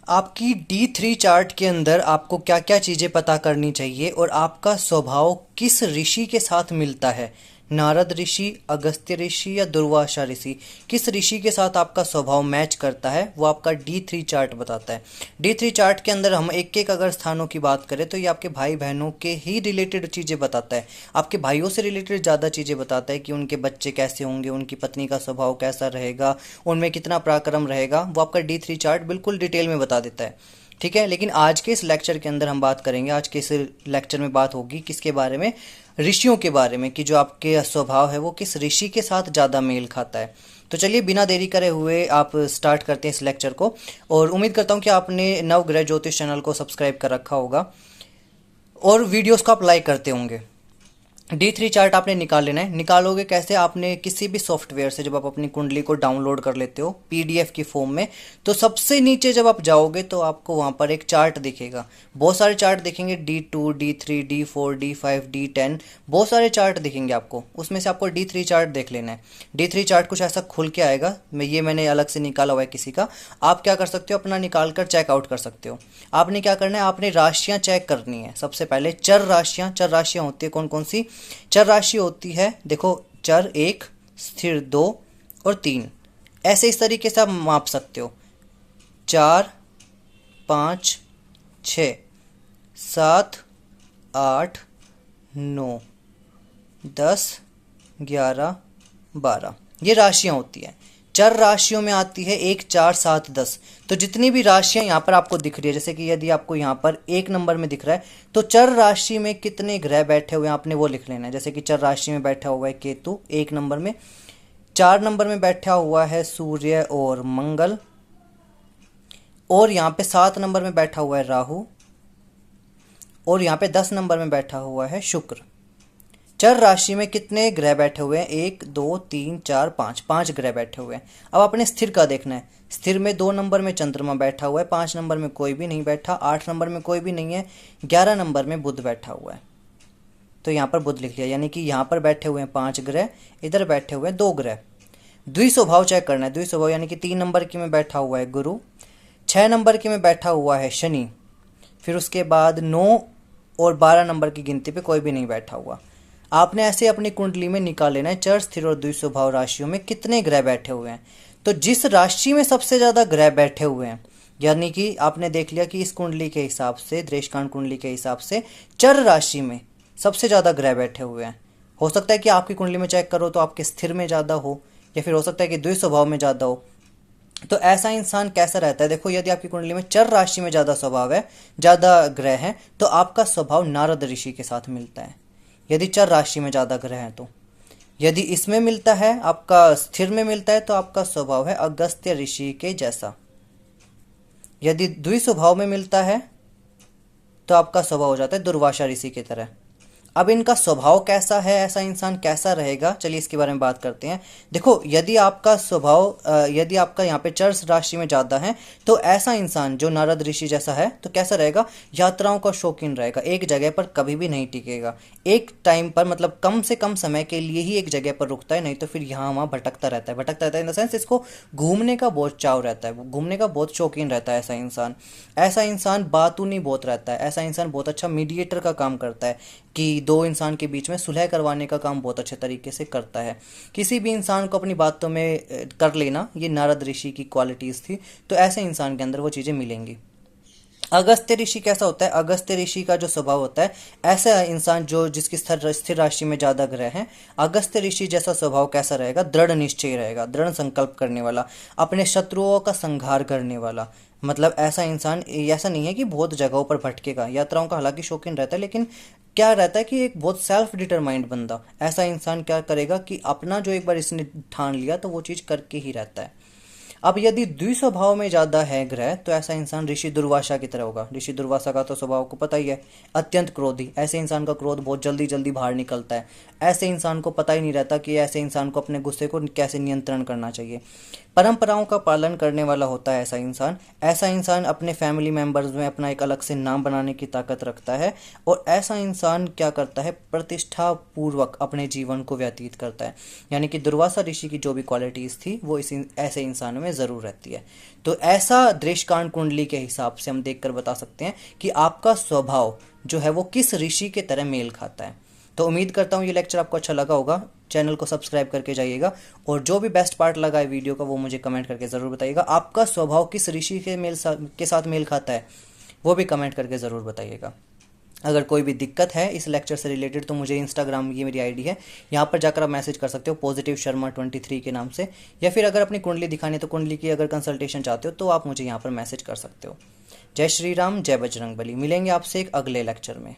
आपकी D3 chart के अंदर आपको क्या क्या चीज़ें पता करनी चाहिए और आपका स्वभाव किस ऋषि के साथ मिलता है। नारद ऋषि, अगस्त्य ऋषि या दुर्वासा ऋषि, किस ऋषि के साथ आपका स्वभाव मैच करता है वो आपका D3 चार्ट बताता है। D3 चार्ट के अंदर हम एक एक अगर स्थानों की बात करें तो ये आपके भाई बहनों के ही रिलेटेड चीज़ें बताता है। आपके भाइयों से रिलेटेड ज़्यादा चीज़ें बताता है कि उनके बच्चे कैसे होंगे, उनकी पत्नी का स्वभाव कैसा रहेगा, उनमें कितना पराक्रम रहेगा, वो आपका D3 चार्ट बिल्कुल डिटेल में बता देता है। ठीक है, लेकिन आज के इस लेक्चर के अंदर हम बात करेंगे, आज के इस लेक्चर में बात होगी किसके बारे में, ऋषियों के बारे में, कि जो आपके स्वभाव है वो किस ऋषि के साथ ज़्यादा मेल खाता है। तो चलिए बिना देरी करे हुए आप स्टार्ट करते हैं इस लेक्चर को। और उम्मीद करता हूँ कि आपने नवग्रह ज्योतिष चैनल को सब्सक्राइब कर रखा होगा और वीडियोस को आप लाइक करते होंगे। D3 चार्ट आपने निकाल लेना है। निकालोगे कैसे? आपने किसी भी सॉफ्टवेयर से जब आप अपनी कुंडली को डाउनलोड कर लेते हो PDF की फॉर्म में, तो सबसे नीचे जब आप जाओगे तो आपको वहाँ पर एक चार्ट दिखेगा। बहुत सारे चार्ट दिखेंगे, D2, D3, D4, D5, D10, बहुत सारे चार्ट दिखेंगे आपको। उसमें से आपको D3 चार्ट देख लेना है। D3 चार्ट कुछ ऐसा खुल के आएगा, मैंने अलग से निकाला हुआ है किसी का। आप क्या कर सकते हो, अपना निकाल कर चेकआउट कर सकते हो। आपने क्या करना है, आपने राशियाँ चेक करनी है। सबसे पहले चर राशियाँ होती है कौन कौन सी? चर राशि होती है, देखो, चर 1, स्थिर 2 और 3। ऐसे इस तरीके से आप माप सकते हो। 4, 5, 6, 7, 8, 9, 10, 11, 12, ये राशियां होती है। चर राशियों में आती है 1, 4, 7, 10। तो जितनी भी राशियां यहाँ पर आपको दिख रही है, जैसे कि यदि आपको यहाँ पर 1 नंबर में दिख रहा है तो चर राशि में कितने ग्रह बैठे हुए हैं आपने वो लिख लेना है। जैसे कि चर राशि में बैठा हुआ है केतु 1 नंबर में, 4 नंबर में बैठा हुआ है सूर्य और मंगल, और यहाँ पे 7 नंबर में बैठा हुआ है राहु, और यहाँ पे 10 नंबर में बैठा हुआ है शुक्र। चर राशि में कितने ग्रह बैठे हुए हैं? 1, 2, 3, 4, 5, 5 ग्रह बैठे हुए हैं। अब आपने स्थिर का देखना है। स्थिर में 2 नंबर में चंद्रमा बैठा हुआ है, 5 नंबर में कोई भी नहीं बैठा, 8 नंबर में कोई भी नहीं है, 11 नंबर में बुध बैठा हुआ है। तो यहाँ पर बुध लिख लिया, यानी कि यहाँ पर बैठे हुए हैं 5 ग्रह, इधर बैठे हुए हैं 2 ग्रह। द्विस्वभाव चेक करना है। द्विस्वभाव यानी कि 3 नंबर की में बैठा हुआ है गुरु, 6 नंबर की में बैठा हुआ है शनि, फिर उसके बाद 9 और 12 नंबर की गिनती पे कोई भी नहीं बैठा हुआ। आपने ऐसे अपनी कुंडली में निकाल लेना है चर, स्थिर और द्विस्वभाव राशियों में कितने ग्रह बैठे हुए हैं। तो जिस राशि में सबसे ज़्यादा ग्रह बैठे हुए हैं, यानी कि आपने देख लिया कि इस कुंडली के हिसाब से, दृष्टिकांत कुंडली के हिसाब से चर राशि में सबसे ज़्यादा ग्रह बैठे हुए हैं। हो सकता है कि आपकी कुंडली में चेक करो तो आपके स्थिर में ज़्यादा हो, या फिर हो सकता है कि द्विस्वभाव में ज़्यादा हो। तो ऐसा इंसान कैसा रहता है? देखो, यदि आपकी कुंडली में चर राशि में ज़्यादा स्वभाव है, ज़्यादा ग्रह हैं, तो आपका स्वभाव नारद ऋषि के साथ मिलता है। यदि चर राशि में ज़्यादा ग्रह हैं तो, यदि इसमें मिलता है, आपका स्थिर में मिलता है, तो आपका स्वभाव है अगस्त्य ऋषि के जैसा। यदि द्विस्वभाव में मिलता है तो आपका स्वभाव हो जाता है दुर्वासा ऋषि की तरह। अब इनका स्वभाव कैसा है, ऐसा इंसान कैसा रहेगा, चलिए इसके बारे में बात करते हैं। देखो, यदि आपका स्वभाव यदि आपका यहाँ पे चर राशि में ज़्यादा है तो ऐसा इंसान जो नारद ऋषि जैसा है तो कैसा रहेगा? यात्राओं का शौकीन रहेगा, एक जगह पर कभी भी नहीं टिकेगा। एक टाइम पर, मतलब कम से कम समय के लिए ही एक जगह पर रुकता है, नहीं तो फिर यहाँ वहाँ भटकता रहता है इन द सेंस इसको घूमने का बहुत चाव रहता है, वो घूमने का बहुत शौकीन रहता है। ऐसा इंसान बातूनी बहुत रहता है। ऐसा इंसान बहुत अच्छा मीडिएटर का काम करता है, कि 2 इंसान के बीच में सुलह करवाने का काम बहुत अच्छे तरीके से करता है। किसी भी इंसान को अपनी बातों में कर लेना, ये नारद ऋषि की क्वालिटीज़ थी। तो ऐसे इंसान के अंदर वो चीज़ें मिलेंगी। अगस्त्य ऋषि कैसा होता है? अगस्त्य ऋषि का जो स्वभाव होता है, ऐसा इंसान जो जिसकी स्थिर राशि में ज़्यादा ग्रह हैं, अगस्त्य ऋषि जैसा स्वभाव कैसा रहेगा? दृढ़ निश्चय रहेगा, दृढ़ संकल्प करने वाला, अपने शत्रुओं का संहार करने वाला। मतलब ऐसा इंसान ऐसा नहीं है कि बहुत जगहों पर भटकेगा, यात्राओं का हालांकि शौकीन रहता है, लेकिन क्या रहता है कि एक बहुत सेल्फ डिटरमाइंड बंदा। ऐसा इंसान क्या करेगा कि अपना जो एक बार इसने ठान लिया तो वो चीज़ करके ही रहता है। अब यदि द्विस्वभाव में ज़्यादा है ग्रह तो ऐसा इंसान ऋषि दुर्वासा की तरह होगा। ऋषि दुर्वासा का तो स्वभाव को पता ही है, अत्यंत क्रोधी। ऐसे इंसान का क्रोध बहुत जल्दी जल्दी बाहर निकलता है। ऐसे इंसान को पता ही नहीं रहता कि ऐसे इंसान को अपने गुस्से को कैसे नियंत्रण करना चाहिए। परंपराओं का पालन करने वाला होता है ऐसा इंसान। ऐसा इंसान अपने फैमिली मेंबर्स में अपना एक अलग से नाम बनाने की ताकत रखता है, और ऐसा इंसान क्या करता है? प्रतिष्ठा पूर्वक अपने जीवन को व्यतीत करता है। यानी कि दुर्वासा ऋषि की जो भी क्वालिटीज़ थी वो ऐसे इंसान में में ज़रूर रहती है। तो ऐसा दृष्टिकांड कुंडली के हिसाब से हम देखकर बता सकते हैं कि आपका स्वभाव जो है वो किस ऋषि के तरह मेल खाता है। तो उम्मीद करता हूँ ये लेक्चर आपको अच्छा लगा होगा। चैनल को सब्सक्राइब करके जाइएगा और जो भी बेस्ट पार्ट लगा है वीडियो का वो मुझे कमेंट करके ज़रूर बताइएगा। आपका स्वभाव किस ऋषि के साथ मेल खाता है वो भी कमेंट करके ज़रूर बताइएगा। अगर कोई भी दिक्कत है इस लेक्चर से रिलेटेड तो मुझे इंस्टाग्राम, ये मेरी आईडी है, यहाँ पर जाकर आप मैसेज कर सकते हो पॉजिटिव शर्मा 23 के नाम से, या फिर अगर अपनी कुंडली दिखानी है तो कुंडली की अगर कंसल्टेशन चाहते हो तो आप मुझे यहाँ पर मैसेज कर सकते हो। जय श्री राम, जय बजरंग बली। मिलेंगे आपसे एक अगले लेक्चर में।